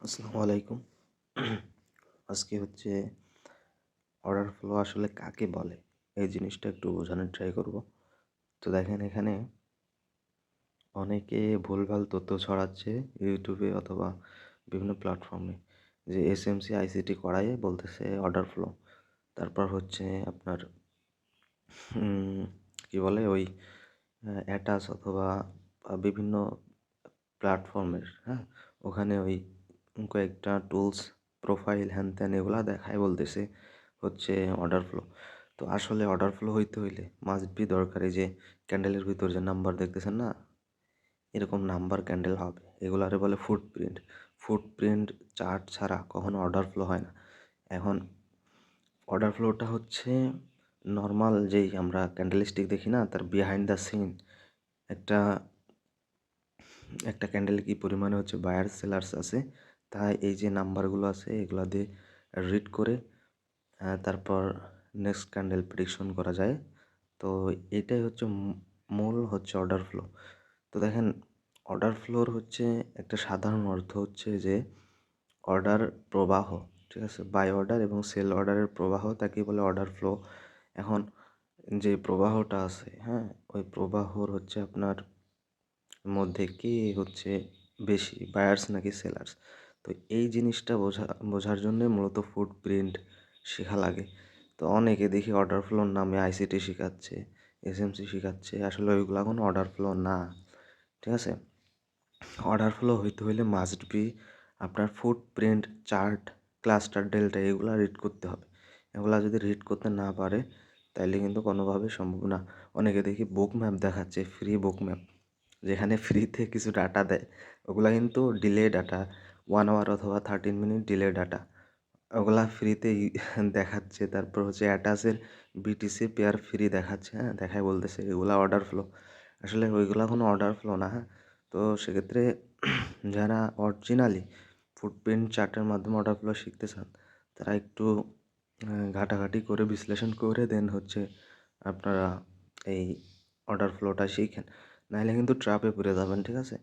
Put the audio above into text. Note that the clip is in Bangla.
আসসালামু আলাইকুম। আজকে হচ্ছে অর্ডার ফ্লো আসলে কাকে বলে? এই জিনিসটা একটু বোঝানোর ট্রাই করব। তো দেখেন এখানে অনেকে ভুলভাল তথ্য ছড়াচ্ছে ইউটিউবে অথবা বিভিন্ন প্ল্যাটফর্মে যে এসএমসি আইসিটি করায় বলতেছে অর্ডার ফ্লো। তারপর হচ্ছে আপনার উম, কি বলে ওই অ্যাটাস অথবা বিভিন্ন প্ল্যাটফর্মের, হ্যাঁ, ওখানে ওই কয়েকটা টুলস প্রোফাইল হ্যান ত্যান এগুলা দেখায় বলতেছে হচ্ছে অর্ডার ফ্লো। তো আসলে অর্ডার ফ্লো হইতে হইলে মাস্ট বি দরকারি যে ক্যান্ডেলের ভিতর যে নাম্বার দেখতেছেন না, এরকম নাম্বার ক্যান্ডেল হবে, এগুলারে বলে ফুটপ্রিন্ট। ফুটপ্রিন্ট চার্ট ছাড়া কখনো অর্ডার ফ্লো হয় না। এখন অর্ডার ফ্লোটা হচ্ছে নর্মাল যেই আমরা ক্যান্ডেল স্টিক দেখি না, তার বিহাইন্ড দ্য সিন একটা একটা ক্যান্ডেলে কী পরিমাণে হচ্ছে বায়ার্স সেলার্স আছে, তাই এই যে নাম্বারগুলো আছে এগুলো দিয়ে রিড করে তারপর নেক্সট ক্যান্ডেল প্রেডিকশন করা যায়। তো এটাই হচ্ছে মূল হচ্ছে অর্ডার ফ্লো। তো দেখেন, অর্ডার ফ্লোর হচ্ছে একটা সাধারণ অর্থ হচ্ছে যে অর্ডার প্রবাহ, ঠিক আছে, বাই অর্ডার এবং সেল অর্ডারের প্রবাহ, তাকেই বলে অর্ডার ফ্লো। এখন যে প্রবাহটা আছে, হ্যাঁ, ওই প্রবাহর হচ্ছে আপনার মধ্যে কে হচ্ছে বেশি, বায়ার্স নাকি সেলার্স। তো এই জিনিসটা বোঝার জন্য মূলত ফুটপ্রিন্ট শেখা লাগে। তো অনেকে দেখি অর্ডার ফ্লোর নামে আইসিটি শেখাচ্ছে, এসএমসি শেখাচ্ছে, আসলে ওইগুলো কোনো অর্ডার ফ্লো না, ঠিক আছে। অর্ডার ফ্লো হইতে হইলে মাস্ট বি আপনার ফুটপ্রিন্ট চার্ট, ক্লাস্টার ডেল্টা এগুলা রিড করতে হবে। এগুলা যদি রিড করতে না পারে তাইলে কিন্তু কোনোভাবে সম্ভব না। অনেকে দেখি বুক ম্যাপ দেখাচ্ছে, ফ্রি বুক ম্যাপ, যেখানে ফ্রিতে কিছু ডাটা দেয়, ওগুলা কিন্তু ডিলে ডাটা, 1 আওয়ার অথবা 13 মিনিট ডিলে ডাটা, ওগুলা ফ্রিতে দেখাচ্ছে। তারপর হচ্ছে অ্যাটাসের বিটিসি পেয়ার ফ্রি দেখাচ্ছে, হ্যাঁ, দেখায় বলতেছে এগুলা অর্ডার ফ্লো। আসলে ওইগুলা কোনো অর্ডার ফ্লো না, হ্যাঁ। তো সেক্ষেত্রে যারা অরিজিনালি ফুটপ্রিন্ট চার্টের মাধ্যমে অর্ডার ফ্লো শিখতে চান, তারা একটু ঘাটাঘাটি করে বিশ্লেষণ করে দেন হচ্ছে আপনারা এই অর্ডার ফ্লোটা শিখেন, নাহলে কিন্তু ট্র্যাপে পড়ে যাবেন, ঠিক আছে।